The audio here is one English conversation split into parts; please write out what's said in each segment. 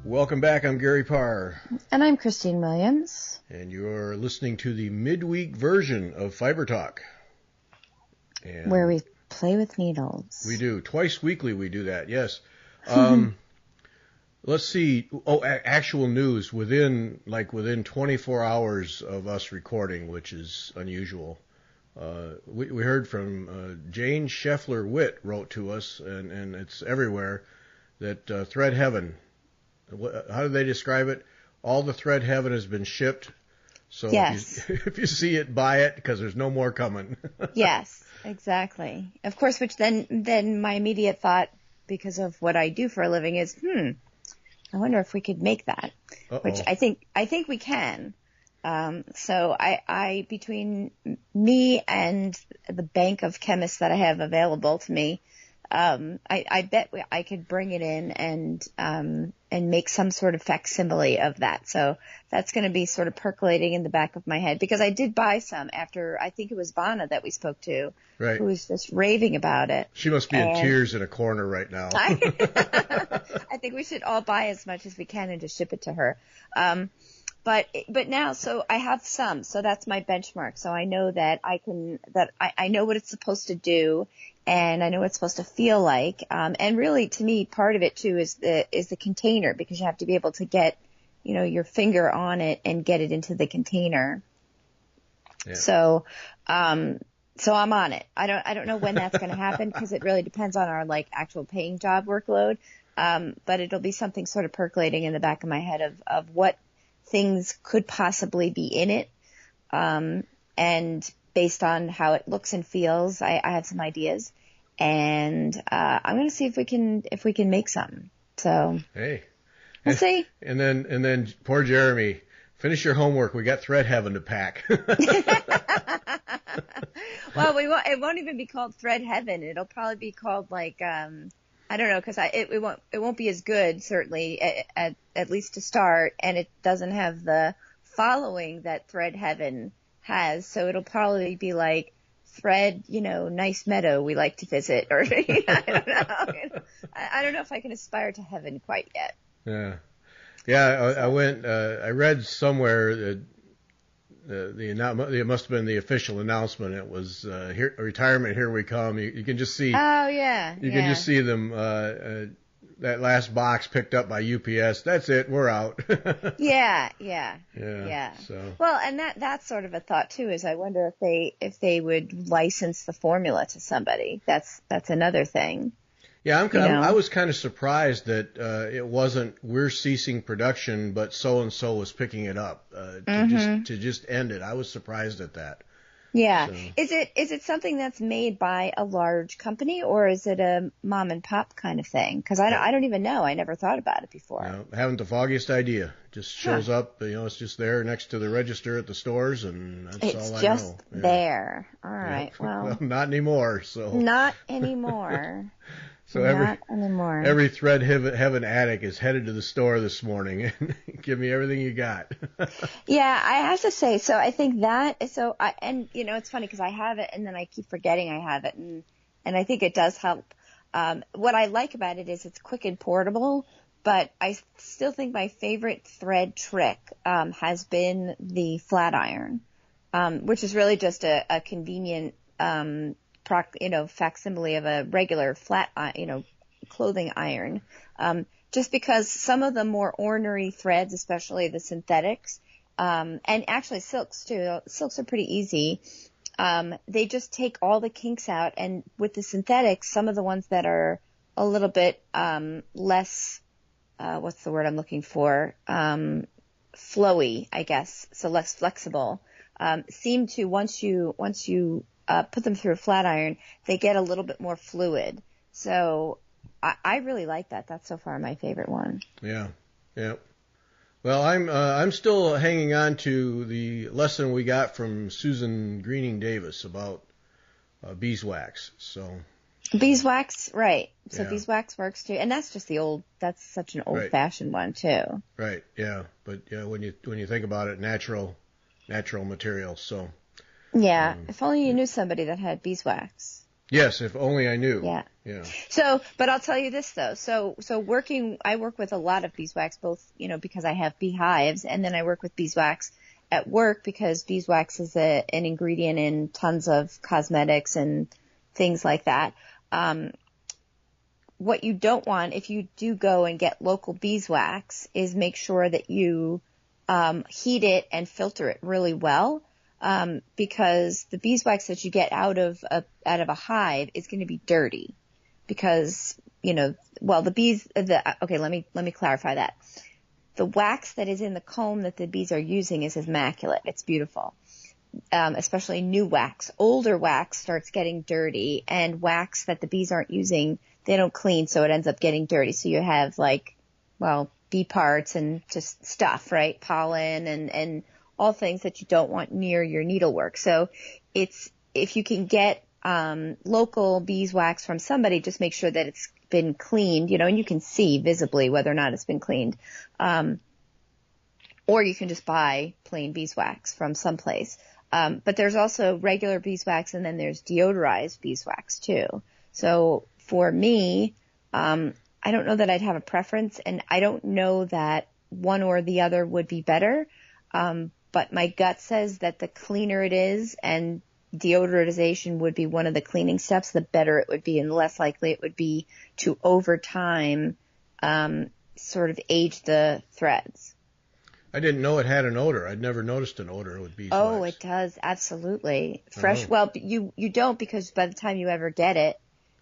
Welcome back. I'm Gary Parr. And I'm Christine Williams. And you're listening to the midweek version of Fiber Talk. And where we play with needles. We do. Twice weekly we do that, yes. Let's see. Oh, actual news within 24 hours of us recording, which is unusual. We heard from Jane Scheffler-Witt wrote to us, and it's everywhere, that Thread Heaven, how do they describe it? All the Thread Heaven has been shipped. So yes. if you see it, buy it, because there's no more coming. Yes, exactly. Of course, which then my immediate thought, because of what I do for a living, is, I wonder if we could make that. Uh-oh. Which I think we can. So I between me and the bank of chemists that I have available to me, I bet I could bring it in and make some sort of facsimile of that. So that's going to be sort of percolating in the back of my head, because I did buy some after, I think it was Vanna that we spoke to, right, who was just raving about it. She must be in tears in a corner right now. I think we should all buy as much as we can and just ship it to her. But now, so I have some, so that's my benchmark. So I know that I know what it's supposed to do, and I know what it's supposed to feel like. And really, to me, part of it too is the container, because you have to be able to get, your finger on it and get it into the container. Yeah. So I'm on it. I don't know when that's going to happen, because it really depends on our actual paying job workload. But it'll be something sort of percolating in the back of my head of what things could possibly be in it. And based on how it looks and feels, I have some ideas, and I'm going to see if we can make some. So hey, we'll see. And then poor Jeremy, finish your homework. We got Thread Heaven to pack. Well, it won't even be called Thread Heaven. It'll probably be called I don't know, because it won't be as good, certainly, at least to start, and it doesn't have the following that Thread Heaven has, so it'll probably be like Thread, nice meadow we like to visit, or I don't know. I don't know if I can aspire to heaven quite yet. Yeah. I read somewhere that it must have been the official announcement. It was retirement. Here we come. You can just see. Oh yeah. You can just see them. That last box picked up by UPS. That's it. We're out. Yeah. So. Well, and that's sort of a thought too. Is I wonder if they would license the formula to somebody. That's another thing. Yeah, I was kind of surprised that it wasn't we're ceasing production, but so and so was picking it up to just end it. I was surprised at that. Yeah. So. Is it something that's made by a large company, or is it a mom and pop kind of thing? Because I don't even know. I never thought about it before. No, haven't the foggiest idea. Just shows up. It's just there next to the register at the stores, and that's all I know. It's just there. All right. Yeah. Well, not anymore. So. Not anymore. So every Thread Heaven addict is headed to the store this morning and give me everything you got. Yeah, I have to say, so I think it's funny because I have it and then I keep forgetting I have it, and I think it does help. What I like about it is it's quick and portable, but I still think my favorite thread trick has been the flat iron, which is really just a convenient facsimile of a regular flat, clothing iron. Just because some of the more ornery threads, especially the synthetics, and actually silks too. Silks are pretty easy. They just take all the kinks out, and with the synthetics, some of the ones that are a little bit less, what's the word I'm looking for? Flowy, I guess, so less flexible, seem to once you put them through a flat iron, they get a little bit more fluid. So I really like that. That's so far my favorite one. Yeah. Well, I'm still hanging on to the lesson we got from Susan Greening Davis about beeswax. So beeswax, right? So yeah. Beeswax works too, and that's just that's such an old-fashioned one too. Right. Yeah. But when you think about it, natural material. So. Yeah, if only you knew somebody that had beeswax. Yes, if only I knew. Yeah. Yeah. So, but I'll tell you this though. So I work with a lot of beeswax, both, because I have beehives, and then I work with beeswax at work because beeswax is an ingredient in tons of cosmetics and things like that. What you don't want if you do go and get local beeswax is make sure that you heat it and filter it really well, because the beeswax that you get out of a hive is going to be dirty, because okay, let me clarify that. The wax that is in the comb that the bees are using is immaculate. It's beautiful. Especially new wax. Older wax starts getting dirty, and wax that the bees aren't using, they don't clean, so it ends up getting dirty. So you have bee parts and just stuff, right? Pollen and all things that you don't want near your needlework. So if you can get local beeswax from somebody, just make sure that it's been cleaned, and you can see visibly whether or not it's been cleaned. Or you can just buy plain beeswax from someplace. But there's also regular beeswax, and then there's deodorized beeswax too. So for me, I don't know that I'd have a preference, and I don't know that one or the other would be better. But my gut says that the cleaner it is, and deodorization would be one of the cleaning steps, the better it would be, and the less likely it would be to over time sort of age the threads. I didn't know it had an odor. I'd never noticed an odor with beeswax. Oh, it does, absolutely. Fresh. Well, you don't, because by the time you ever get it,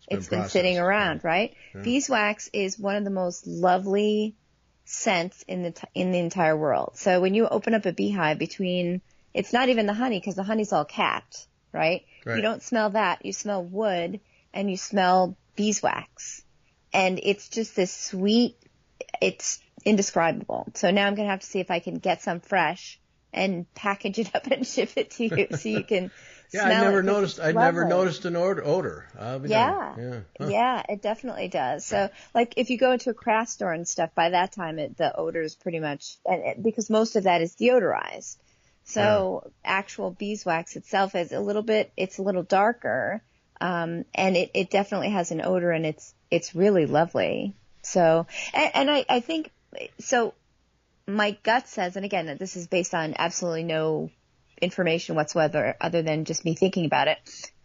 it's been sitting around, right? Yeah. Beeswax is one of the most lovely scents in the entire world. So when you open up a beehive, it's not even the honey, because the honey's all capped, right? You don't smell that. You smell wood, and you smell beeswax, and it's just this sweet. It's indescribable. So now I'm going to have to see if I can get some fresh and package it up and ship it to you so you can smell it. I never noticed an odor. Yeah, it definitely does. So if you go into a craft store and stuff, by that time the odor is pretty much, because most of that is deodorized. So actual beeswax itself is a little darker, and it definitely has an odor, and it's really lovely. So, and I think, so my gut says, and again, this is based on absolutely no information whatsoever other than just me thinking about it.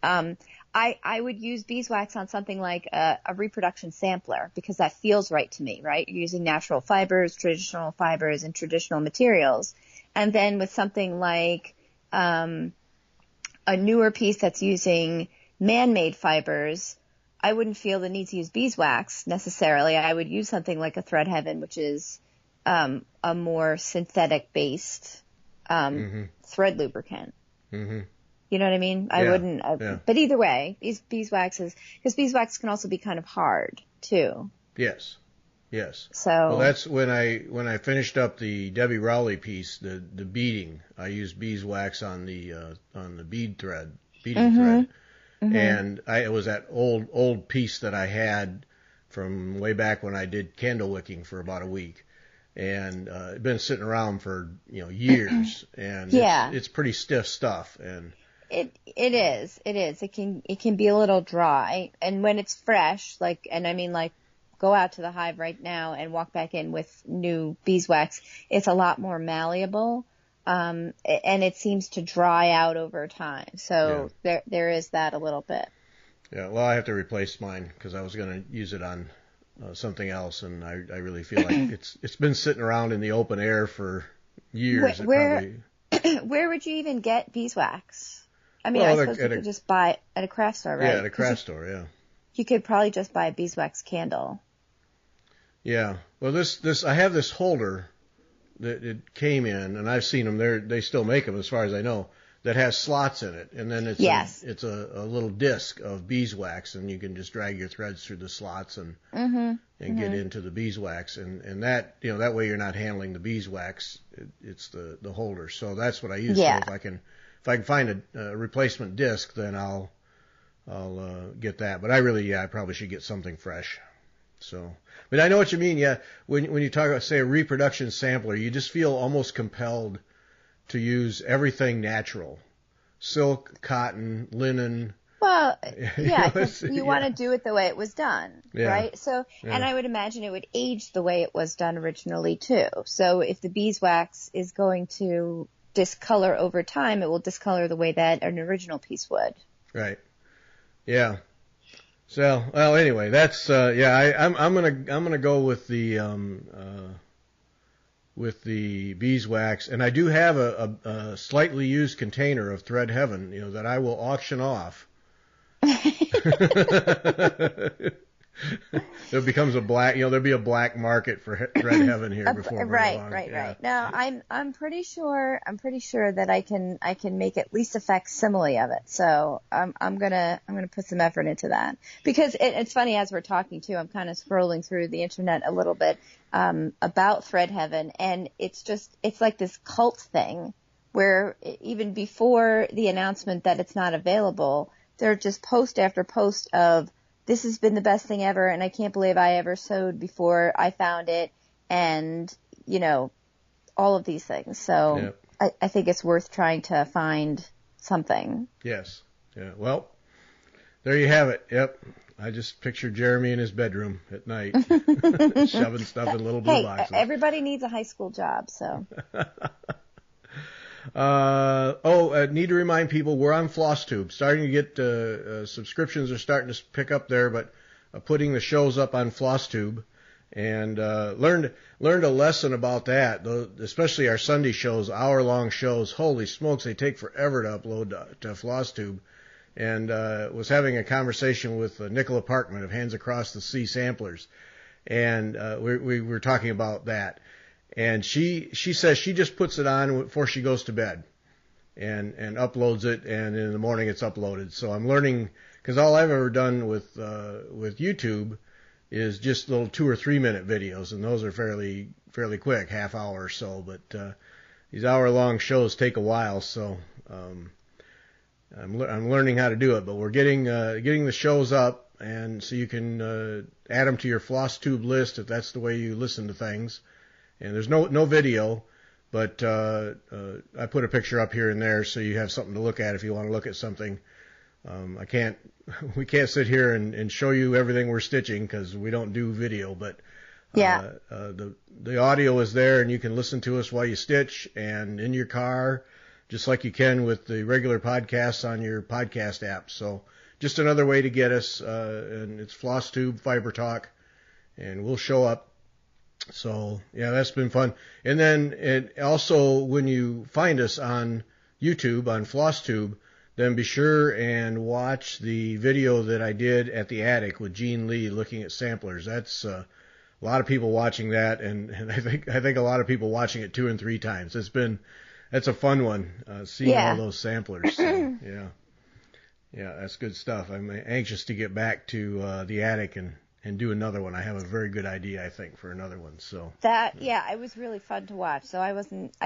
I would use beeswax on something like a reproduction sampler, because that feels right to me, right? You're using natural fibers, and traditional materials. And then with something like a newer piece that's using man-made fibers, I wouldn't feel the need to use beeswax necessarily. I would use something like a Thread Heaven, which is a more synthetic-based thread lubricant. Mm-hmm. You know what I mean? I wouldn't. But either way, beeswax because beeswax can also be kind of hard too. Yes. So that's when I finished up the Debbie Rowley piece, the beading. I used beeswax on the beading thread. Mm-hmm. And it was that old piece that I had from way back when I did candle wicking for about a week, and it'd been sitting around for years, and it's pretty stiff stuff, and it is. It can be a little dry, and when it's fresh, go out to the hive right now and walk back in with new beeswax, it's a lot more malleable. And it seems to dry out over time. So there is that a little bit. Yeah, well, I have to replace mine because I was going to use it on something else, and I really feel like it's been sitting around in the open air for years. Where would you even get beeswax? I mean, I suppose you could just buy at a craft store, right? Yeah, at a craft store, yeah. You could probably just buy a beeswax candle. Yeah. Well, this I have this holder that it came in, and I've seen them. They still make them, as far as I know, that has slots in it, and then it's a little disc of beeswax, and you can just drag your threads through the slots and get into the beeswax, and that that way you're not handling the beeswax. It's the holder, so that's what I use. So if I can find a replacement disc, then I'll get that. But I probably should get something fresh. So, but I know what you mean. Yeah, when you talk about, say, a reproduction sampler, you just feel almost compelled to use everything natural: silk, cotton, linen. Well, yeah, know, because you want to do it the way it was done, Yeah. right? So, Yeah. and I would imagine it would age the way it was done originally too. So if the beeswax is going to discolor over time, it will discolor the way that an original piece would. Right. Yeah. So, well, anyway, that's I'm gonna go with the beeswax, and I do have a slightly used container of Thread Heaven, that I will auction off. There becomes a black, there'll be a black market for Thread Heaven here before very long. Right. Now, I'm pretty sure that I can make at least a facsimile of it. So I'm gonna put some effort into that, because it's funny, as we're talking too, I'm kind of scrolling through the internet a little bit about Thread Heaven, and it's like this cult thing where even before the announcement that it's not available, there are just post after post of, this has been the best thing ever, and I can't believe I ever sewed before I found it, and, all of these things. So yep. I think it's worth trying to find something. Yes. Yeah. Well, there you have it. Yep. I just pictured Jeremy in his bedroom at night, shoving stuff in little blue boxes. Everybody needs a high school job, so. Need to remind people we're on Flosstube. Starting to get subscriptions are starting to pick up there, but putting the shows up on Flosstube, and learned a lesson about that. Especially our Sunday shows, hour-long shows. Holy smokes, they take forever to upload to Flosstube. And was having a conversation with Nicola Parkman of Hands Across the Sea Samplers, and we were talking about that. And she says she just puts it on before she goes to bed and uploads it, and in the morning it's uploaded. So I'm learning, because all I've ever done with YouTube is just little 2 or 3 minute videos, and those are fairly quick, half hour or so. But these hour-long shows take a while, so I'm learning how to do it. But we're getting the shows up, and so you can add them to your Flosstube list if that's the way you listen to things. And there's no video, but I put a picture up here and there so you have something to look at if you want to look at something. We can't sit here and show you everything we're stitching because we don't do video, but the audio is there, and you can listen to us while you stitch and in your car, just like you can with the regular podcasts on your podcast app. So just another way to get us, and it's Flosstube Fiber Talk, and we'll show up. So, yeah, that's been fun. And then also, when you find us on YouTube, on Flosstube, then be sure and watch the video that I did at the attic with Gene Lee looking at samplers. That's a lot of people watching that, and I think a lot of people watching it 2 and 3 times. That's a fun one, seeing all those samplers. So, yeah, that's good stuff. I'm anxious to get back to the attic and do another one. I have a very good idea, I think, for another one. So it was really fun to watch. So I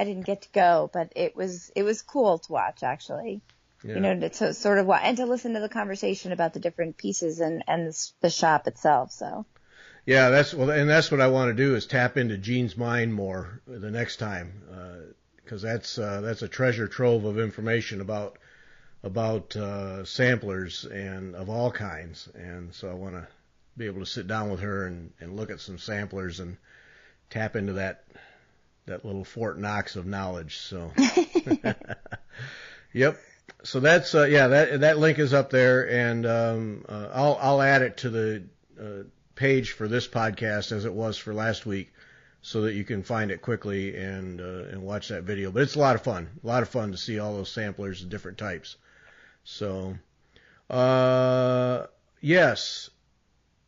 didn't get to go, but it was cool to watch, actually. Yeah. To sort of watch and to listen to the conversation about the different pieces and the shop itself. So. Yeah, that's what I want to do, is tap into Gene's mind more the next time, because that's a treasure trove of information about samplers and of all kinds, and so I want to be able to sit down with her and look at some samplers and tap into that little Fort Knox of knowledge. So, yep. So that's that link is up there, and I'll add it to the page for this podcast as it was for last week, so that you can find it quickly and watch that video. But it's a lot of fun to see all those samplers of different types. So, yes.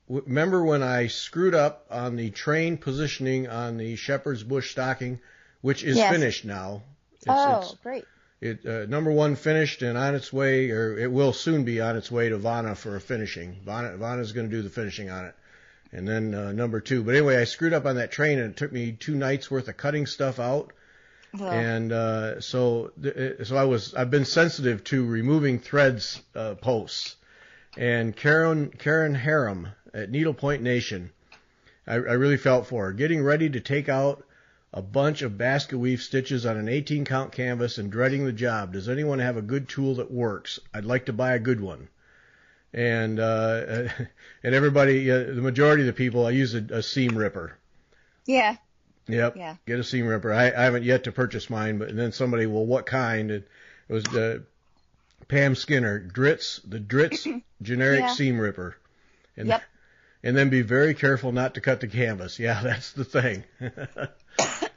Remember when I screwed up on the train positioning on the shepherd's bush stocking, which is finished now. It's great. Number 1 finished and on its way, or it will soon be on its way to Vanna for a finishing. Vanna's going to do the finishing on it. And then number 2. But anyway, I screwed up on that train, and it took me 2 nights worth of cutting stuff out. Oh. And so I've been sensitive to removing threads posts. And Karen Harem at Needlepoint Nation, I really felt for her. Getting ready to take out a bunch of basket weave stitches on an 18-count canvas and dreading the job. Does anyone have a good tool that works? I'd like to buy a good one. and everybody, the majority of the people, I use a seam ripper. Yeah. Yep. Yeah. Get a seam ripper. I haven't yet to purchase mine, but then somebody, well, what kind? And it was Pam Skinner, the Dritz generic seam ripper. And, yep. And then be very careful not to cut the canvas. Yeah, that's the thing.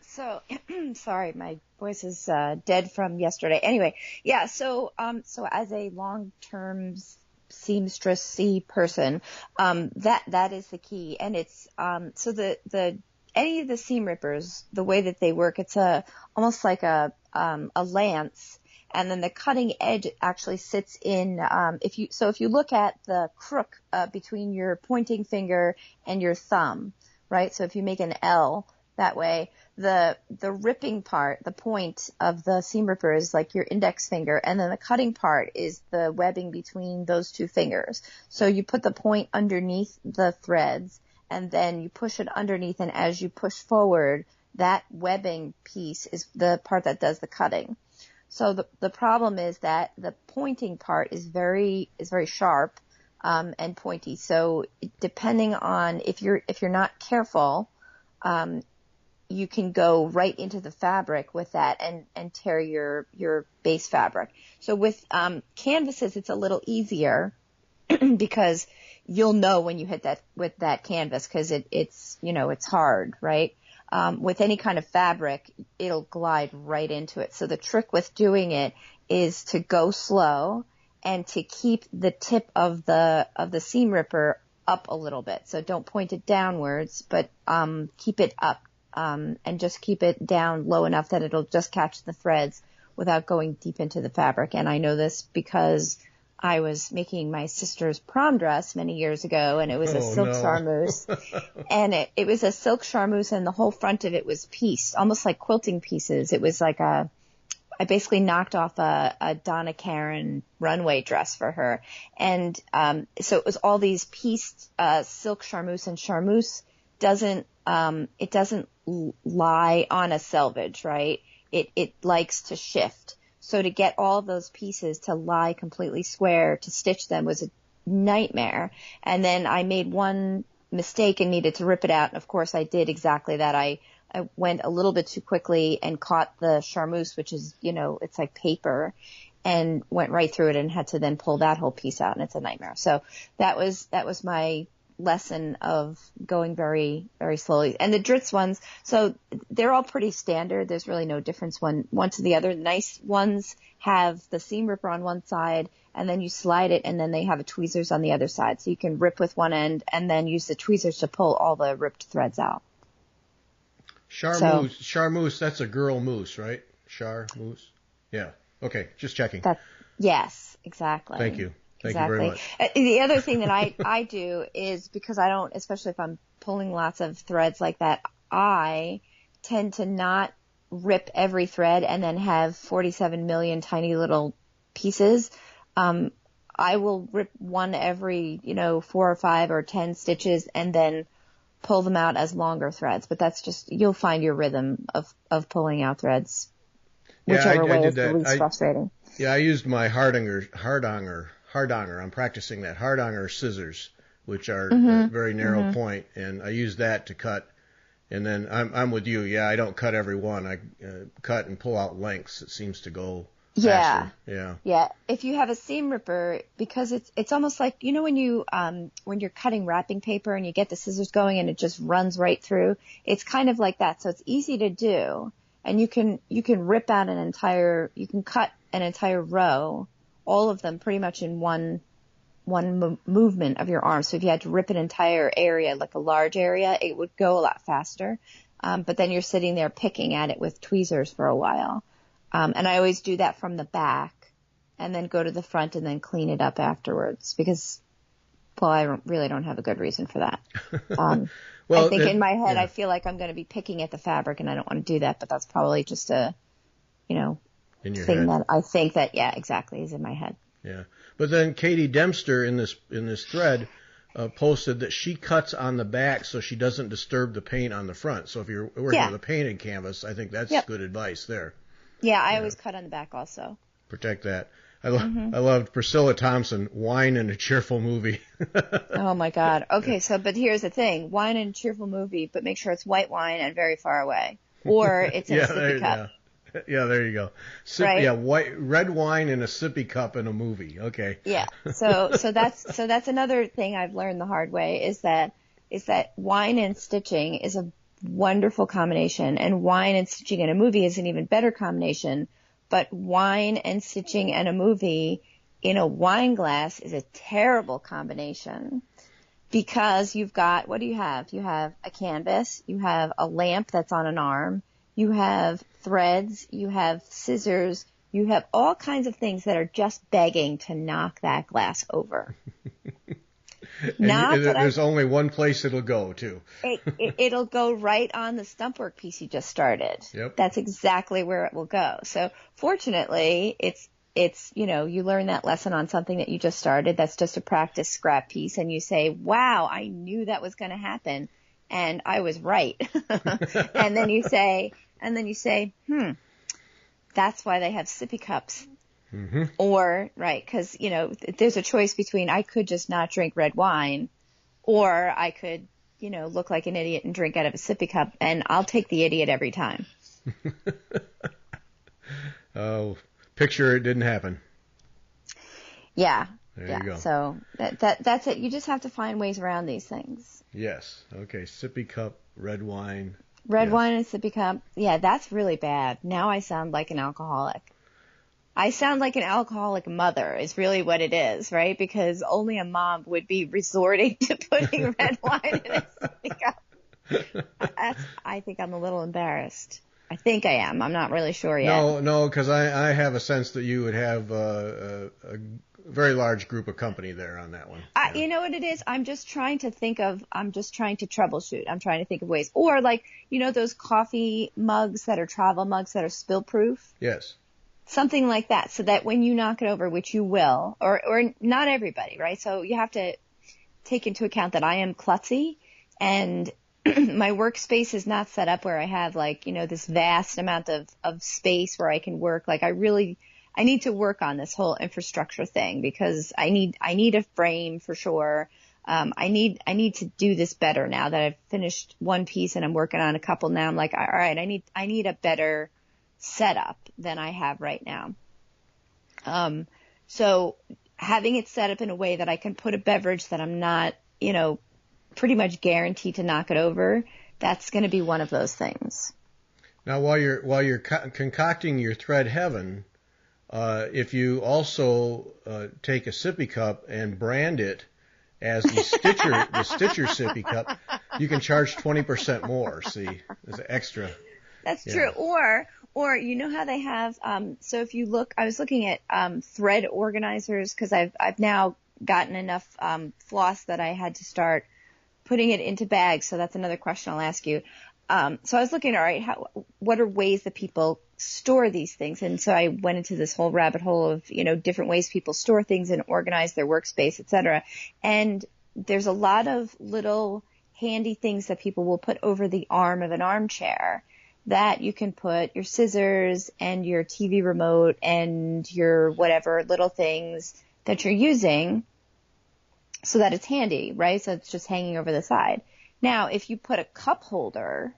So, sorry, my voice is dead from yesterday. Anyway, yeah. So as a long-term seamstress-y person, that is the key, and it's so the any of the seam rippers, the way that they work, it's almost like a lance, and then the cutting edge actually sits in. If you look at the crook between your pointing finger and your thumb, right? So if you make an L that way, the ripping part, the point of the seam ripper is like your index finger, and then the cutting part is the webbing between those two fingers. So you put the point underneath the threads, and then you push it underneath, and as you push forward, that webbing piece is the part that does the cutting. So the problem is that the pointing part is very sharp and pointy. So depending on if you're not careful, you can go right into the fabric with that and tear your base fabric. So with canvases, it's a little easier because you'll know when you hit that with that canvas, because it's hard, right? With any kind of fabric, it'll glide right into it. So the trick with doing it is to go slow and to keep the tip of the seam ripper up a little bit. So don't point it downwards, but keep it up, and just keep it down low enough that it'll just catch the threads without going deep into the fabric. And I know this because I was making my sister's prom dress many years ago, and it was a silk charmeuse. And it was a silk charmeuse, and the whole front of it was pieced, almost like quilting pieces. It was like I basically knocked off a Donna Karan runway dress for her. And so it was all these pieced silk charmeuse, and charmeuse doesn't lie on a selvage, right? It likes to shift. So to get all of those pieces to lie completely square, to stitch them, was a nightmare. And then I made one mistake and needed to rip it out. And of course I did exactly that. I went a little bit too quickly and caught the charmeuse, which is, it's like paper, and went right through it and had to then pull that whole piece out, and it's a nightmare. So that was my lesson of going very, very slowly. And the Dritz ones, so they're all pretty standard. There's really no difference one to the other. Nice ones have the seam ripper on one side, and then you slide it, and then they have a tweezers on the other side. So you can rip with one end and then use the tweezers to pull all the ripped threads out. Charmeuse, that's a girl moose, right? Charmeuse? Yeah. Okay, just checking. Yes, exactly. Thank you. Thank you very much. The other thing that I do is, because I don't, especially if I'm pulling lots of threads like that, I tend to not rip every thread and then have 47 million tiny little pieces. I will rip one every, 4 or 5 or 10 stitches and then pull them out as longer threads. But that's just, you'll find your rhythm of pulling out threads, whichever way is the least frustrating. Yeah, I used my Hardanger. I'm practicing that Hardanger scissors, which are a very narrow point, and I use that to cut. And then I'm with you. Yeah, I don't cut every one. I cut and pull out lengths. It seems to go faster. Yeah. If you have a seam ripper, because it's almost like, when you're cutting wrapping paper and you get the scissors going and it just runs right through. It's kind of like that. So it's easy to do, and you can rip out you can cut an entire row, all of them pretty much in one movement of your arm. So if you had to rip an entire area, like a large area, it would go a lot faster. But then you're sitting there picking at it with tweezers for a while. And I always do that from the back and then go to the front and then clean it up afterwards, because, I really don't have a good reason for that. I think in my head, I feel like I'm going to be picking at the fabric, and I don't want to do that, but that's probably just a, in your thing head. that I think that, exactly, is in my head. Yeah. But then Katie Dempster in this thread posted that she cuts on the back so she doesn't disturb the paint on the front. So if you're working with a painted canvas, I think that's good advice there. Yeah, I always cut on the back also. protect that. I loved Priscilla Thompson, wine in a cheerful movie. Oh my God. Okay, but here's the thing: wine in a cheerful movie, but make sure it's white wine and very far away, or it's in a sippy cup. Yeah, there you go. Right? Yeah, red wine in a sippy cup in a movie. Okay. Yeah. So that's another thing I've learned the hard way is that wine and stitching is a wonderful combination, and wine and stitching in a movie is an even better combination. But wine and stitching and a movie in a wine glass is a terrible combination because you've got, what do you have? You have a canvas, you have a lamp that's on an arm, you have threads, you have scissors, you have all kinds of things that are just begging to knock that glass over. There's only one place it'll go to. It'll go right on the stump work piece you just started. Yep. That's exactly where it will go. So fortunately, it's you learn that lesson on something that you just started. That's just a practice scrap piece, and you say, "Wow, I knew that was going to happen, and I was right." and then you say, that's why they have sippy cups. Mm-hmm. Or, right, because, there's a choice between I could just not drink red wine, or I could, look like an idiot and drink out of a sippy cup, and I'll take the idiot every time. Oh, picture it didn't happen. Yeah. There you go. So that's it. You just have to find ways around these things. Yes. Okay. Sippy cup, red wine. Red wine and sippy cup. Yeah, that's really bad. Now I sound like an alcoholic. I sound like an alcoholic mother is really what it is, right? Because only a mom would be resorting to putting red wine in a sippy cup. I think I'm a little embarrassed. I think I am. I'm not really sure yet. No, because I have a sense that you would have a very large group of company there on that one. You know what it is? I'm just trying to troubleshoot. I'm trying to think of ways. Or like, those coffee mugs that are travel mugs that are spill proof? Yes. Something like that, so that when you knock it over, which you will, or not everybody, right? So you have to take into account that I am klutzy, and my workspace is not set up where I have this vast amount of space where I can work. Like I need to work on this whole infrastructure thing because I need a frame for sure. I need to do this better now that I've finished one piece and I'm working on a couple now. I'm like, all right, I need a better setup than I have right now. So having it set up in a way that I can put a beverage that I'm not, pretty much guaranteed to knock it over, that's going to be one of those things. Now, while you're concocting your thread heaven, if you also take a sippy cup and brand it as the Stitcher sippy cup, you can charge 20% more. See, there's an extra. That's true. Or you know how they have, so if you look, I was looking at thread organizers because I've now gotten enough floss that I had to start putting it into bags. So that's another question I'll ask you. So I was looking, all right, what are ways that people store these things? And so I went into this whole rabbit hole of, different ways people store things and organize their workspace, et cetera. And there's a lot of little handy things that people will put over the arm of an armchair that you can put your scissors and your TV remote and your whatever little things that you're using so that it's handy, right? So it's just hanging over the side. Now, if you put a cup holder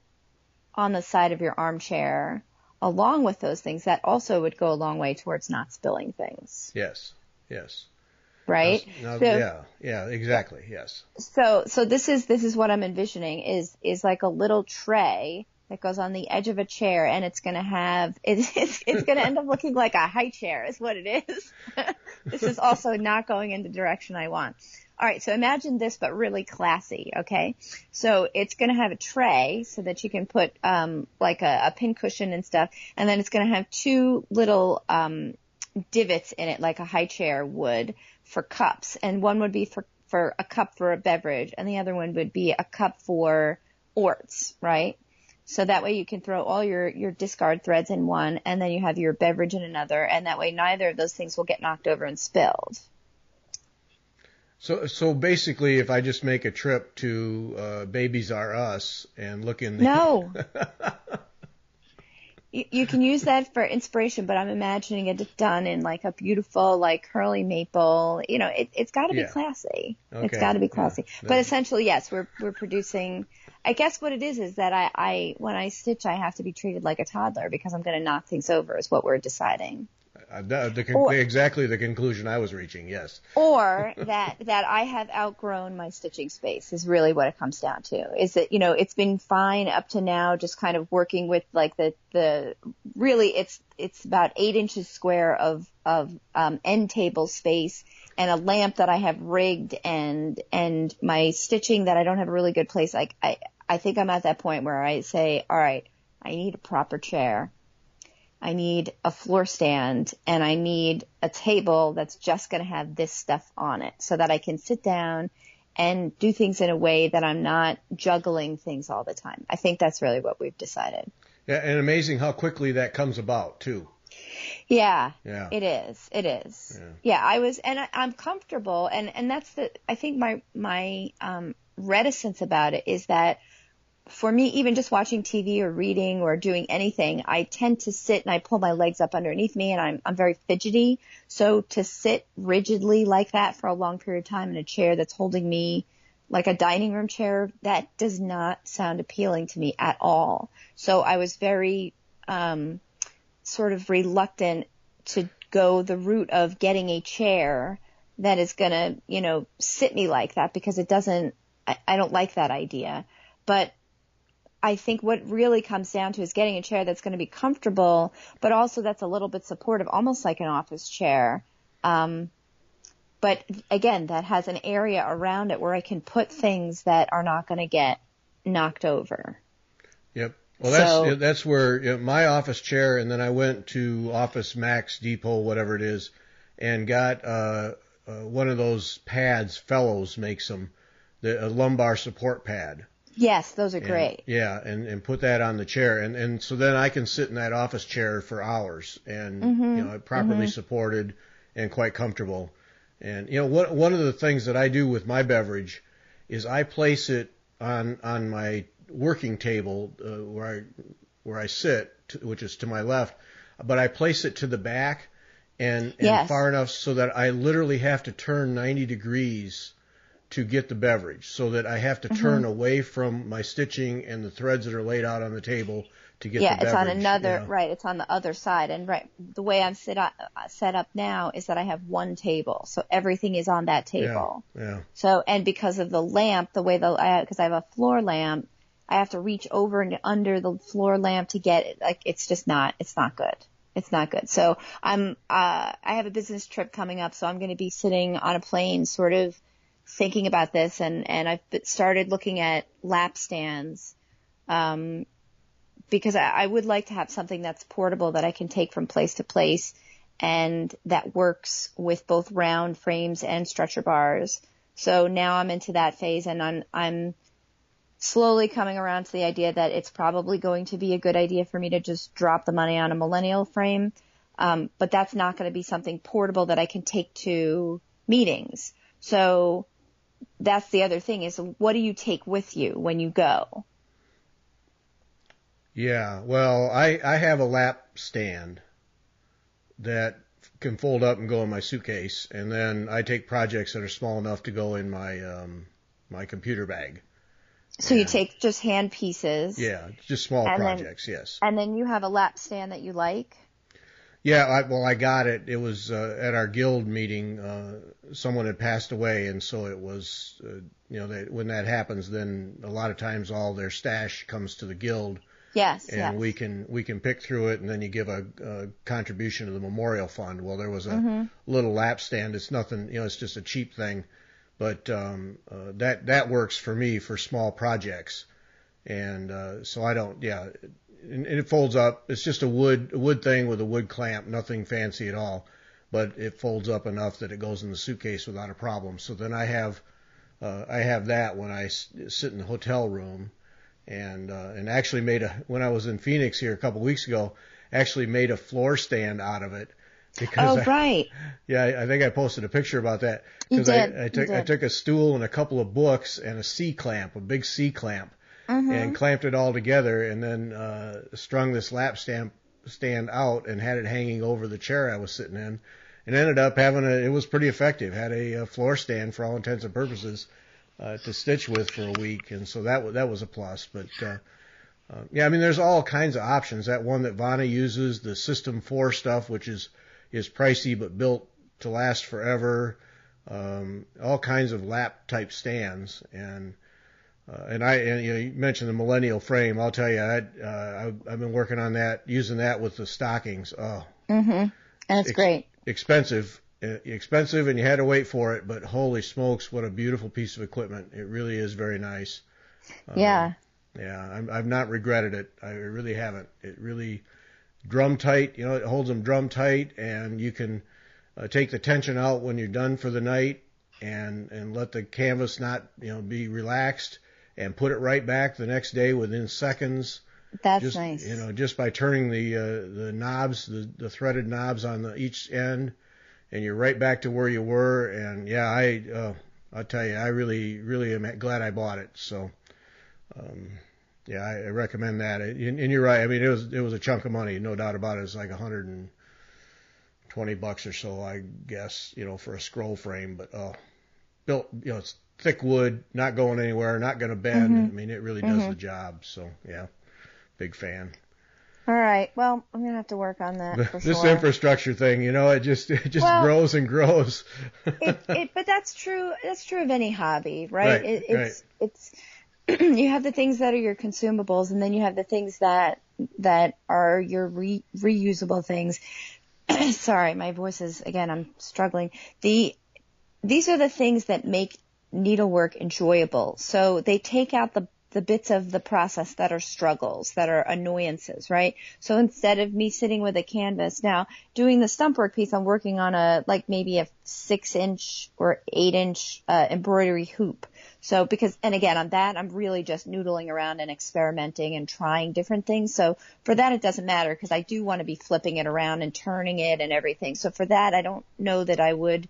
on the side of your armchair along with those things, that also would go a long way towards not spilling things. Yes. Right? Yeah, exactly. Yes. So this is what I'm envisioning is like a little tray that goes on the edge of a chair, and it's going to have, it's going to end up looking like a high chair is what it is. This is also not going in the direction I want. All right, so imagine this, but really classy, okay? So it's going to have a tray so that you can put like a pin cushion and stuff, and then it's going to have two little divots in it like a high chair would for cups, and one would be for a cup for a beverage, and the other one would be a cup for orts, right? So that way you can throw all your discard threads in one, and then you have your beverage in another, and that way neither of those things will get knocked over and spilled. So basically, if I just make a trip to Babies R Us and look in the... No. You can use that for inspiration, but I'm imagining it done in like a beautiful, like curly maple. You know, it's got to be classy. Okay. It's got to be classy. Yeah. But essentially, yes, we're producing. I guess what it is that I when I stitch, I have to be treated like a toddler because I'm going to knock things over. Is what we're deciding. Exactly the conclusion I was reaching. Yes. Or that I have outgrown my stitching space is really what it comes down to. Is that, you know, it's been fine up to now, just kind of working with like the really it's about 8 inches square of end table space and a lamp that I have rigged and my stitching that I don't have a really good place. Like I think I'm at that point where I say, all right, I need a proper chair. I need a floor stand, and I need a table that's just going to have this stuff on it so that I can sit down and do things in a way that I'm not juggling things all the time. I think that's really what we've decided. Yeah, and amazing how quickly that comes about, too. Yeah. It is. Yeah, I'm comfortable, and that's I think my reticence about it is that for me, even just watching TV or reading or doing anything, I tend to sit and I pull my legs up underneath me, and I'm very fidgety. So to sit rigidly like that for a long period of time in a chair that's holding me like a dining room chair, that does not sound appealing to me at all. So I was very sort of reluctant to go the route of getting a chair that is going to, you know, sit me like that, because it doesn't, I don't like that idea. But I think what really comes down to is getting a chair that's going to be comfortable, but also that's a little bit supportive, almost like an office chair. But again, that has an area around it where I can put things that are not going to get knocked over. Yep. Well, that's where, you know, my office chair, and then I went to Office Max Depot, whatever it is, and got one of those pads. Fellows makes them, a lumbar support pad. Yes, those are great. Yeah, and put that on the chair, and so then I can sit in that office chair for hours, and you know, properly supported and quite comfortable. And you know, one of the things that I do with my beverage is I place it on my working table where I sit, which is to my left, but I place it to the back and far enough so that I literally have to turn 90 degrees to get the beverage, so that I have to turn away from my stitching and the threads that are laid out on the table to get the beverage. Yeah, it's on another, right, it's on the other side. And right, the way I'm set up now is that I have one table, so everything is on that table. Yeah. So, and because of the lamp, because I have a floor lamp, I have to reach over and under the floor lamp to get it. Like, it's not good. It's not good. So I have a business trip coming up, so I'm going to be sitting on a plane sort of thinking about this, and I've started looking at lap stands, because I would like to have something that's portable that I can take from place to place and that works with both round frames and stretcher bars. So now I'm into that phase, and I'm slowly coming around to the idea that it's probably going to be a good idea for me to just drop the money on a millennial frame. But that's not going to be something portable that I can take to meetings. So that's the other thing, is what do you take with you when you go? Yeah, well, I have a lap stand that can fold up and go in my suitcase, and then I take projects that are small enough to go in my my computer bag. So you take just hand pieces? Yeah, just small projects, yes. And then you have a lap stand that you like? Yeah, I got it. It was at our guild meeting. Someone had passed away, and so it was, you know, when that happens, then a lot of times all their stash comes to the guild. Yes, and we can pick through it, and then you give a contribution to the memorial fund. Well, there was a little lap stand. It's nothing, you know, it's just a cheap thing, but that works for me for small projects, and so I don't, yeah. And it folds up. It's just a wood thing with a wood clamp, nothing fancy at all, but it folds up enough that it goes in the suitcase without a problem. So then I have that when I sit in the hotel room, and actually when I was in Phoenix here a couple of weeks ago, actually made a floor stand out of it. Because right. Yeah, I think I posted a picture about that. Because I took a stool and a couple of books and a big C clamp. And clamped it all together, and then strung this lap stand stand out and had it hanging over the chair I was sitting in, and ended up having it was pretty effective. Had a floor stand for all intents and purposes to stitch with for a week, and so that was a plus. But yeah, I mean, there's all kinds of options. That one that Vana uses, the System 4 stuff, which is pricey but built to last forever. All kinds of lap type stands, and you mentioned the Millennial frame. I'll tell you, I've been working on that, using that with the stockings. Oh, and it's great. Expensive, and you had to wait for it, but holy smokes, what a beautiful piece of equipment! It really is very nice. Yeah. I've not regretted it. I really haven't. It really drum tight. You know, it holds them drum tight, and you can take the tension out when you're done for the night, and let the canvas not be relaxed, and put it right back the next day within seconds. That's nice. Just by turning the knobs, the threaded knobs on each end, and you're right back to where you were. And yeah, I'll tell you, I really am glad I bought it. So. Yeah, I recommend that. And you're right. I mean, it was a chunk of money, no doubt about it. It's like $120 or so, I guess, for a scroll frame. But built, it's thick wood, not going anywhere, not going to bend. I mean, it really does the job. So yeah, big fan. All right. Well, I'm gonna have to work on that for sure. This infrastructure thing, it just grows and grows. But that's true. That's true of any hobby, right? Right. It's you have the things that are your consumables, and then you have the things that are your reusable things. Sorry, my voice is, again, I'm struggling. These are the things that make needlework enjoyable. So they take out the bits of the process that are struggles, that are annoyances, right? So instead of me sitting with a canvas, now doing the stump work piece, I'm working on maybe a 6-inch or 8-inch embroidery hoop. So and again, on that, I'm really just noodling around and experimenting and trying different things. So for that, it doesn't matter, because I do want to be flipping it around and turning it and everything. So for that, I don't know that I would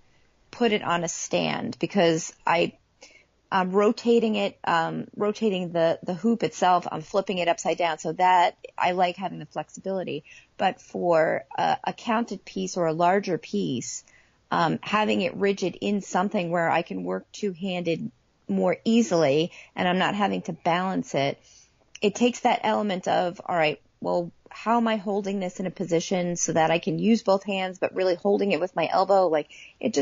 put it on a stand, because I'm rotating it, rotating the hoop itself. I'm flipping it upside down, so that I like having the flexibility. But for a counted piece or a larger piece, having it rigid in something where I can work two-handed more easily, and I'm not having to balance it, it takes that element of, all right, well, how am I holding this in a position so that I can use both hands, but really holding it with my elbow? Like, it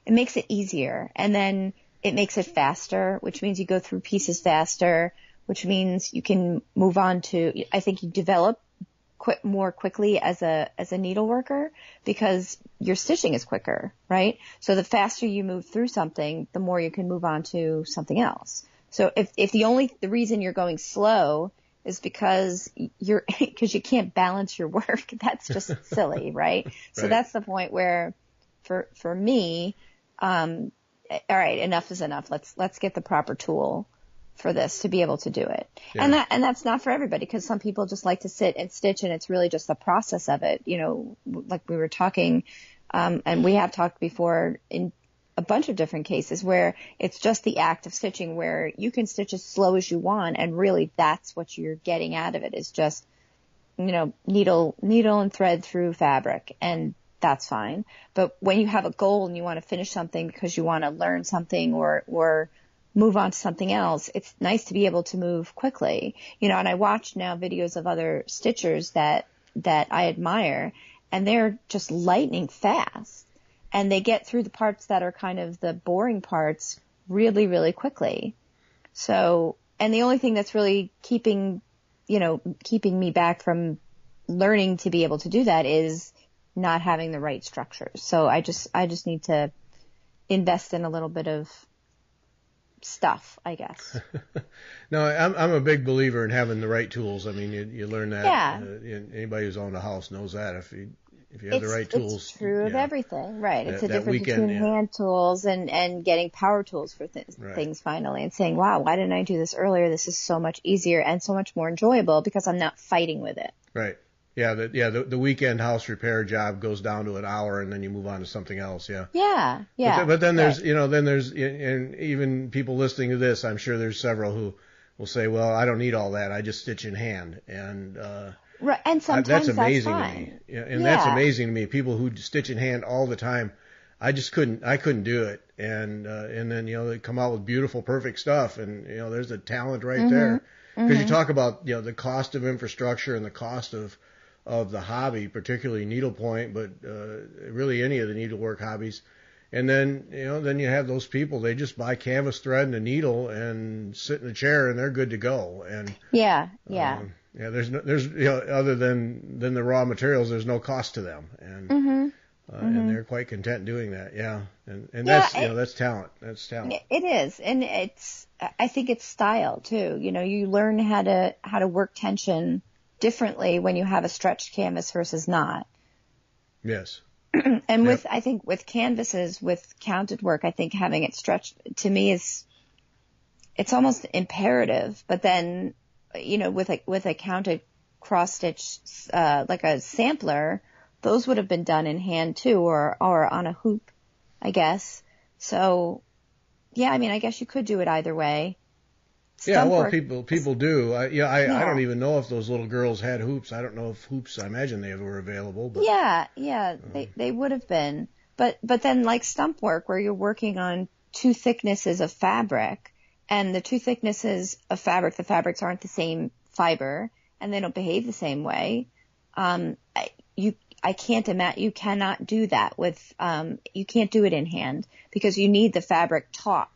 makes it easier. And then it makes it faster, which means you go through pieces faster, which means you can move on to, I think you develop more quickly as a needle worker, because your stitching is quicker, right? So the faster you move through something, the more you can move on to something else. So if the reason you're going slow is because you can't balance your work, that's just silly, right? So that's the point where for me, all right, enough is enough. Let's get the proper tool for this to be able to do it. Yeah. And that's not for everybody, because some people just like to sit and stitch, and it's really just the process of it. Like we were talking, and we have talked before in a bunch of different cases where it's just the act of stitching, where you can stitch as slow as you want, and really that's what you're getting out of it, is just, needle and thread through fabric, and that's fine. But when you have a goal and you want to finish something because you want to learn something or move on to something else, it's nice to be able to move quickly. And I watch now videos of other stitchers that I admire, and they're just lightning fast, and they get through the parts that are kind of the boring parts really, really quickly. So, and the only thing that's really keeping me back from learning to be able to do that is not having the right structures. So I just need to invest in a little bit of stuff, I guess. No, I'm a big believer in having the right tools. I mean, you learn that. Yeah. Anybody who's owned a house knows that. If you have the right tools. It's true of everything, right? It's a difference between hand tools and getting power tools for things finally, and saying, wow, why didn't I do this earlier? This is so much easier and so much more enjoyable because I'm not fighting with it. Right. Yeah, the weekend house repair job goes down to an hour, and then you move on to something else. Yeah. Yeah. But then there's, and even people listening to this, I'm sure there's several who will say, well, I don't need all that. I just stitch in hand. And Right, and sometimes that's that's amazing to fine. me. Yeah, and that's amazing to me. People who stitch in hand all the time, I couldn't do it. And then they come out with beautiful, perfect stuff, and there's a talent right there. Because you talk about the cost of infrastructure and the cost of the hobby, particularly needlepoint, but really any of the needlework hobbies. And then then you have those people, they just buy canvas thread and a needle and sit in a chair and they're good to go. And yeah. there's other than the raw materials, there's no cost to them, and and they're quite content doing that. Yeah, and that's that's talent. That's talent. It is, and I think it's style too. You learn how to work tension differently when you have a stretched canvas versus not. Yes. And I think with canvases, with counted work, I think having it stretched to me it's almost imperative. But then, with a counted cross stitch, like a sampler, those would have been done in hand too, or on a hoop, I guess. So, yeah, I mean, I guess you could do it either way. People do. I don't even know if those little girls had hoops. I don't know if hoops. I imagine they were available. But, they would have been. But then like stump work, where you're working on two thicknesses of fabric, and the two thicknesses of fabric, the fabrics aren't the same fiber, and they don't behave the same way. I can't imagine. You cannot do that with. You can't do it in hand because you need the fabric taut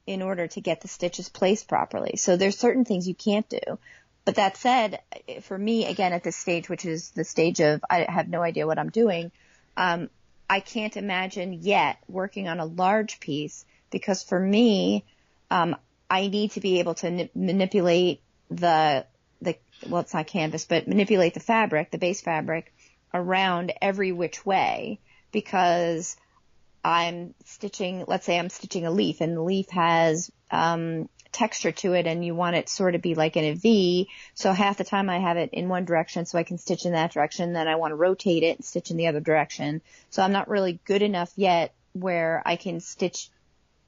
in order to get the stitches placed properly. So there's certain things you can't do. But that said, for me, again, at this stage, which is the stage of I have no idea what I'm doing, I can't imagine yet working on a large piece because for me, I need to be able to manipulate well, it's not canvas, but manipulate the fabric, the base fabric, around every which way because I'm stitching, let's say I'm stitching a leaf and the leaf has texture to it and you want it sort of be like in a V. So half the time I have it in one direction so I can stitch in that direction. Then I want to rotate it and stitch in the other direction. So I'm not really good enough yet where I can stitch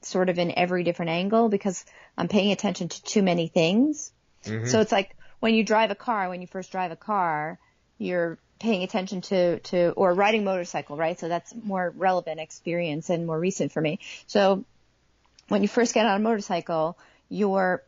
sort of in every different angle because I'm paying attention to too many things. Mm-hmm. So it's like when you first drive a car, you're paying attention to or riding motorcycle, right? So that's more relevant experience and more recent for me. So when you first get on a motorcycle, the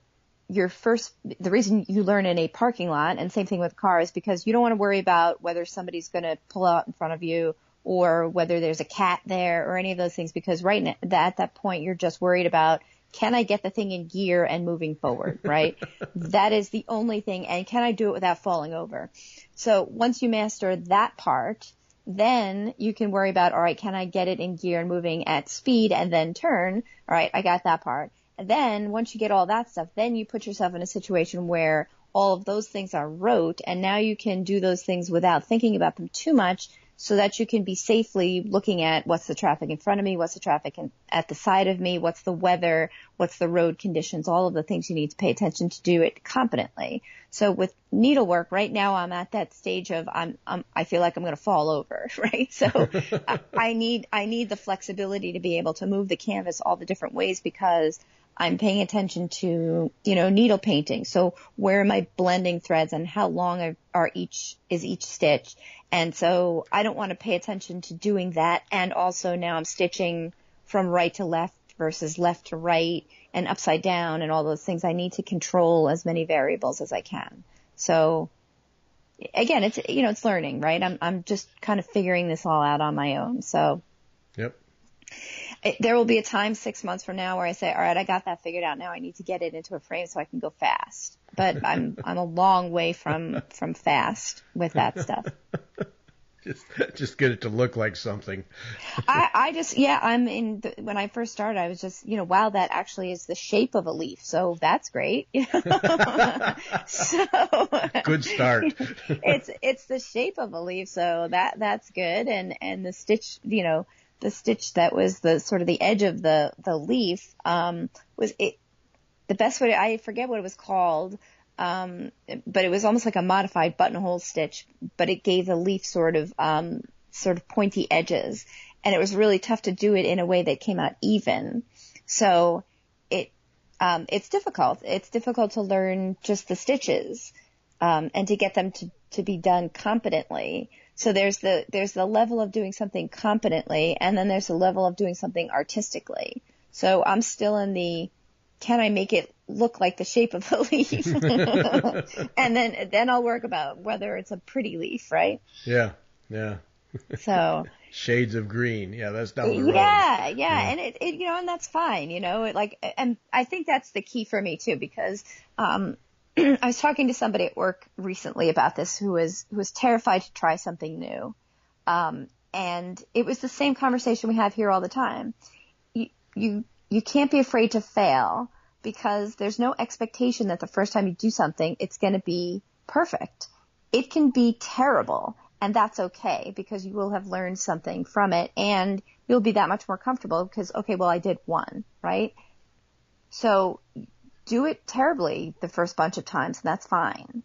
reason you learn in a parking lot, and same thing with cars, because you don't want to worry about whether somebody's going to pull out in front of you or whether there's a cat there or any of those things, because right now, at that point, you're just worried about, can I get the thing in gear and moving forward, right? That is the only thing. And can I do it without falling over? So once you master that part, then you can worry about, all right, can I get it in gear and moving at speed and then turn? All right, I got that part. And then once you get all that stuff, then you put yourself in a situation where all of those things are rote, and now you can do those things without thinking about them too much, so that you can be safely looking at what's the traffic in front of me, what's the traffic at the side of me, what's the weather, what's the road conditions, all of the things you need to pay attention to do it competently. So with needlework, right now I'm at that stage of I feel like I'm going to fall over, right? So I need the flexibility to be able to move the canvas all the different ways because I'm paying attention to, needle painting. So where am I blending threads and how long is each stitch? And so I don't want to pay attention to doing that. And also now I'm stitching from right to left versus left to right and upside down and all those things. I need to control as many variables as I can. So again, it's learning, right? I'm just kind of figuring this all out on my own. So. Yep. There will be a time 6 months from now where I say, all right, I got that figured out. Now I need to get it into a frame so I can go fast. But I'm a long way from fast with that stuff. Just get it to look like something. When I first started, I was just, wow, that actually is the shape of a leaf. So that's great. So good start. It's the shape of a leaf. So that's good. And the stitch, the stitch that was the sort of the edge of the leaf, was it, the best way I forget what it was called. But it was almost like a modified buttonhole stitch, but it gave the leaf sort of pointy edges, and it was really tough to do it in a way that came out even. So it's difficult. It's difficult to learn just the stitches, and to get them to be done competently. So there's the level of doing something competently, and then there's the level of doing something artistically. So I'm still in the, can I make it look like the shape of a leaf? And then I'll work about whether it's a pretty leaf, right? Yeah. So shades of green. Yeah, that's down the road. Yeah. And it and that's fine, and I think that's the key for me too, because, I was talking to somebody at work recently about this who was terrified to try something new. And it was the same conversation we have here all the time. You can't be afraid to fail, because there's no expectation that the first time you do something, it's going to be perfect. It can be terrible, and that's okay, because you will have learned something from it, and you'll be that much more comfortable because, okay, well, I did one, right? So do it terribly the first bunch of times, and that's fine.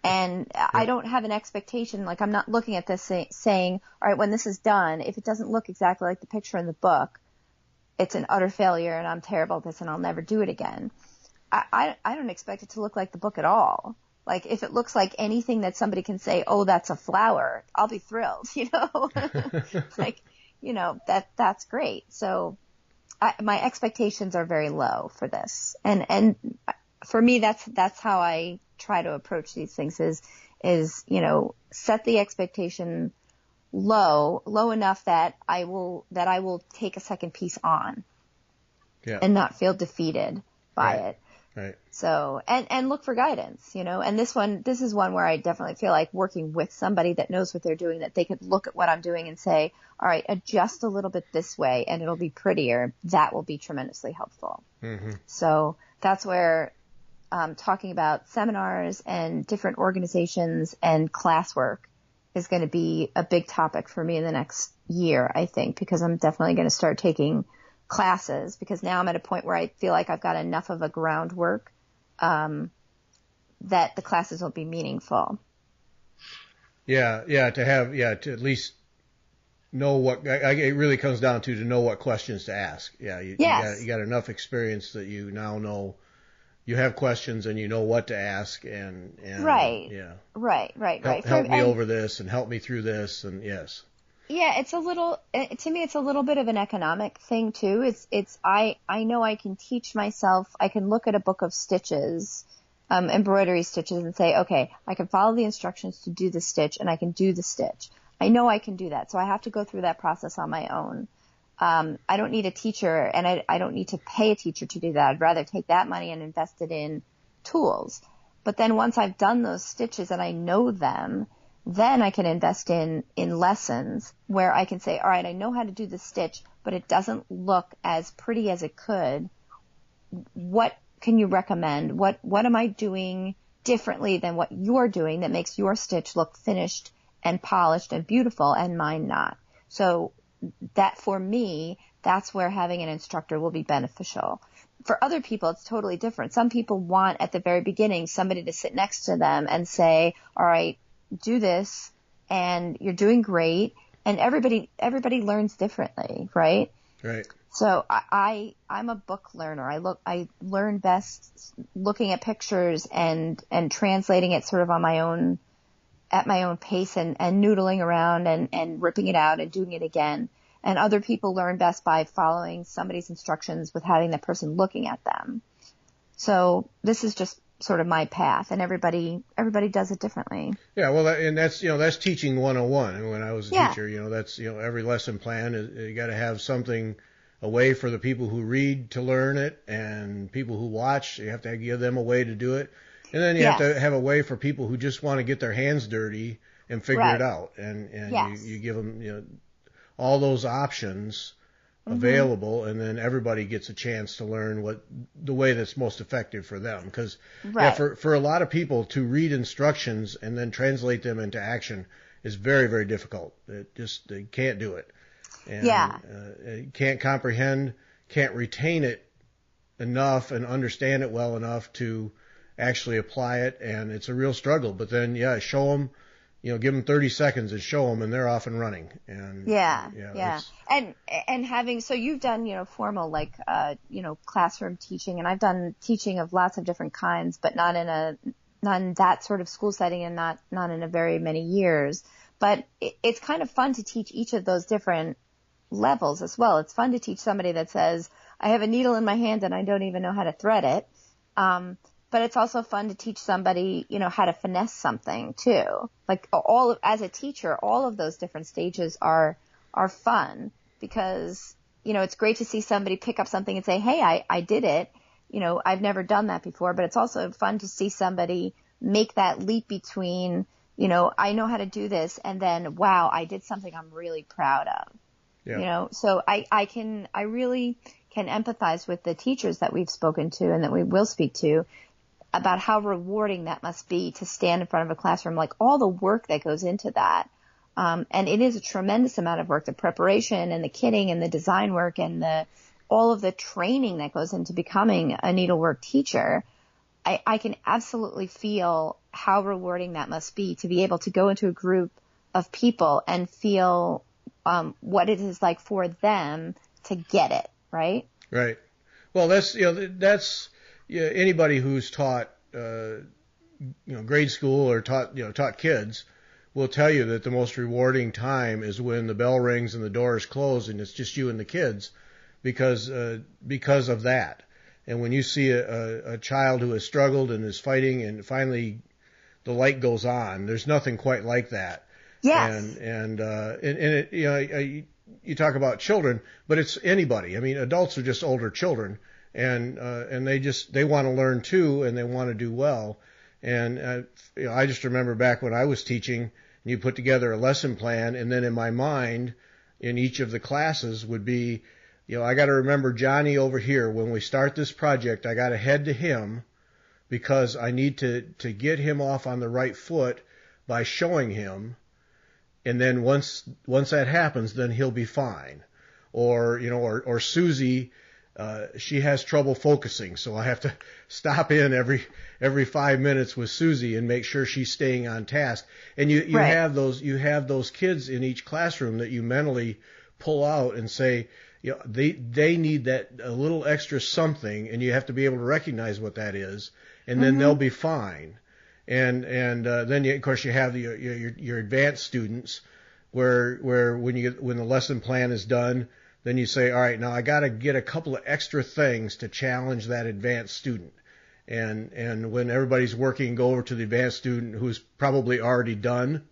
And I don't have an expectation, like I'm not looking at this saying, all right, when this is done, if it doesn't look exactly like the picture in the book, it's an utter failure and I'm terrible at this and I'll never do it again. I don't expect it to look like the book at all. Like if it looks like anything that somebody can say, oh, that's a flower, I'll be thrilled, like, that's great. So my expectations are very low for this. And for me, that's how I try to approach these things is, set the expectation low enough that I will take a second piece on, and not feel defeated by it. Right. So, and look for guidance, and this is one where I definitely feel like working with somebody that knows what they're doing, that they could look at what I'm doing and say, all right, adjust a little bit this way and it'll be prettier. That will be tremendously helpful. Mm-hmm. So that's where, talking about seminars and different organizations and classwork is going to be a big topic for me in the next year, I think, because I'm definitely going to start taking classes, because now I'm at a point where I feel like I've got enough of a groundwork that the classes will be meaningful. To at least know what, it really comes down to know what questions to ask. Yeah, you got enough experience that you now know you have questions and you know what to ask, and right. Help me over this and help me through this, and yes. Yeah, to me, it's a little bit of an economic thing too. I know I can teach myself, I can look at a book of stitches, embroidery stitches, and say, okay, I can follow the instructions to do the stitch and I can do the stitch. I know I can do that. So I have to go through that process on my own. I don't need a teacher, and I don't need to pay a teacher to do that. I'd rather take that money and invest it in tools. But then once I've done those stitches and I know them, then I can invest in lessons where I can say, all right, I know how to do the stitch, but it doesn't look as pretty as it could. What can you recommend? What am I doing differently than what you're doing that makes your stitch look finished and polished and beautiful and mine not? So that, for me, that's where having an instructor will be beneficial. For other people, it's totally different. Some people want at the very beginning somebody to sit next to them and say, all right, do this and you're doing great. And everybody learns differently, right? Right. So I'm a book learner. I learn best looking at pictures and translating it sort of on my own, at my own pace, and noodling around and ripping it out and doing it again. And other people learn best by following somebody's instructions with having the person looking at them. So this is just sort of my path, and everybody does it differently. Yeah, well, and that's teaching 101. And when I was a teacher, that's, every lesson plan is, you got to have something, a way for the people who read to learn it, and people who watch, you have to give them a way to do it. And then you have to have a way for people who just want to get their hands dirty and figure it out. And you give them, all those options available, and then everybody gets a chance to learn the way that's most effective for them. Because for a lot of people to read instructions and then translate them into action is very, very difficult. They can't do it. And can't comprehend, can't retain it enough and understand it well enough to actually apply it, and it's a real struggle. But then, show them, give them 30 seconds and show them, and they're off and running. And and having, so you've done, formal, classroom teaching, and I've done teaching of lots of different kinds, but not in a in that sort of school setting and not in a very many years. But it's kind of fun to teach each of those different levels as well. It's fun to teach somebody that says, I have a needle in my hand and I don't even know how to thread it. But it's also fun to teach somebody, how to finesse something too. Like as a teacher, all of those different stages are fun because, it's great to see somebody pick up something and say, hey, I did it. I've never done that before, but it's also fun to see somebody make that leap between, I know how to do this and then, wow, I did something I'm really proud of. Yeah. So I really can empathize with the teachers that we've spoken to and that we will speak to about how rewarding that must be to stand in front of a classroom, like all the work that goes into that. And it is a tremendous amount of work, the preparation and the kitting and the design work and all of the training that goes into becoming a needlework teacher. I can absolutely feel how rewarding that must be to be able to go into a group of people and feel what it is like for them to get it, right? Right. Well, that's anybody who's taught grade school or taught kids will tell you that the most rewarding time is when the bell rings and the door is closed and it's just you and the kids because of that. And when you see a child who has struggled and is fighting and finally the light goes on, there's nothing quite like that. Yes. And it, you talk about children, but it's anybody. I mean, adults are just older children, and they want to learn too, and they want to do well. And I just remember back when I was teaching, and you put together a lesson plan, and then in my mind, in each of the classes would be, I got to remember Johnny over here. When we start this project, I got to head to him because I need to get him off on the right foot by showing him. And then once that happens, then he'll be fine. Or Susie, she has trouble focusing, so I have to stop in every 5 minutes with Susie and make sure she's staying on task. And you right. have those kids in each classroom that you mentally pull out and say, they need that a little extra something, and you have to be able to recognize what that is, and then they'll be fine. And then of course you have your advanced students where when the lesson plan is done, then you say, all right, now I got to get a couple of extra things to challenge that advanced student. And when everybody's working, go over to the advanced student who's probably already done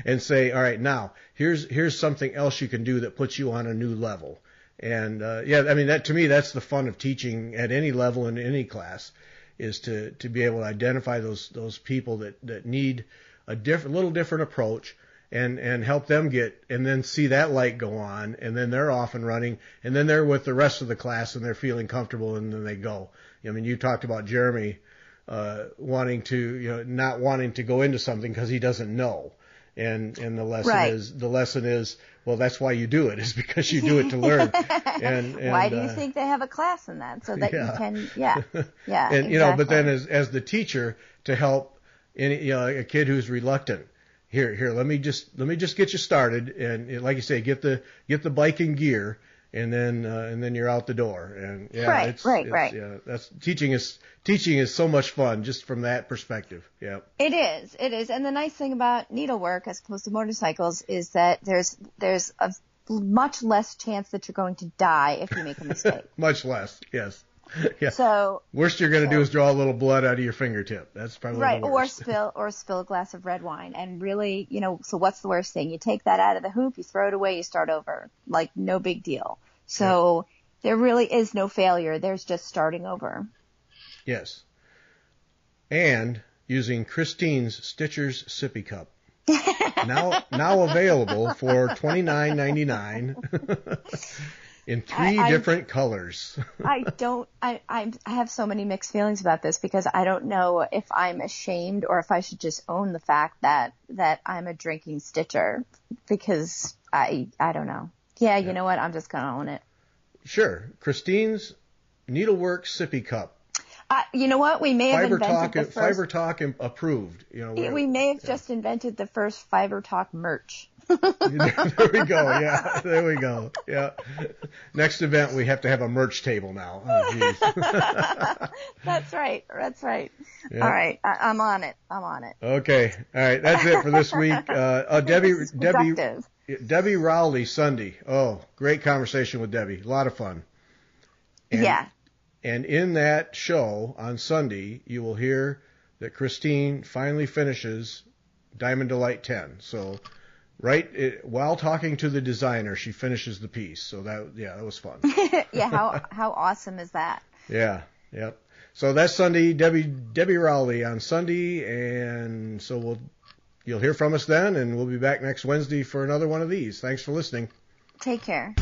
and say, all right, now here's something else you can do that puts you on a new level. And that to me, that's the fun of teaching at any level in any class, is to be able to identify those people that need a little different approach and help them and then see that light go on, and then they're off and running, and then they're with the rest of the class and they're feeling comfortable, and then they go. I mean, you talked about Jeremy not wanting to go into something because he doesn't know. And the lesson is, well, that's why you do it, is because you do it to learn. And why do you think they have a class in that? So that you can, And exactly. But then as the teacher, to help a kid who's reluctant, here, let me just get you started, and like you say, get the bike in gear, and then you're out the door. And right. Yeah, that's teaching is so much fun just from that perspective. Yeah. It is. And the nice thing about needlework as opposed to motorcycles is that there's a much less chance that you're going to die if you make a mistake. Much less. Yes. Yeah. So worst you're going to do is draw a little blood out of your fingertip. That's probably right. the worst. Or spill a glass of red wine. And really, so what's the worst thing? You take that out of the hoop, you throw it away, you start over. Like, no big deal. So there really is no failure. There's just starting over. Yes. And using Christine's Stitcher's Sippy Cup. now available for $29.99 in three different colors. I have so many mixed feelings about this because I don't know if I'm ashamed or if I should just own the fact that I'm a drinking stitcher, because I don't know. Yeah, you know what? I'm just going to own it. Sure. Christine's Needlework Sippy Cup. You know what? We may have invented Fiber Talk approved. We may have just invented the first Fiber Talk merch There we go. Yeah, there we go. Yeah. Next event, we have to have a merch table now. Oh, geez. That's right. That's right. Yeah. All right. I'm on it. I'm on it. Okay. All right. That's it for this week. Debbie Rowley, Sunday. Oh, great conversation with Debbie. A lot of fun. Yeah. And in that show on Sunday, you will hear that Christine finally finishes Diamond Delight 10. So, while talking to the designer, she finishes the piece. So that was fun. Yeah. How awesome is that? Yeah. Yep. So that's Sunday, Debbie Rowley on Sunday, and so you'll hear from us then, and we'll be back next Wednesday for another one of these. Thanks for listening. Take care.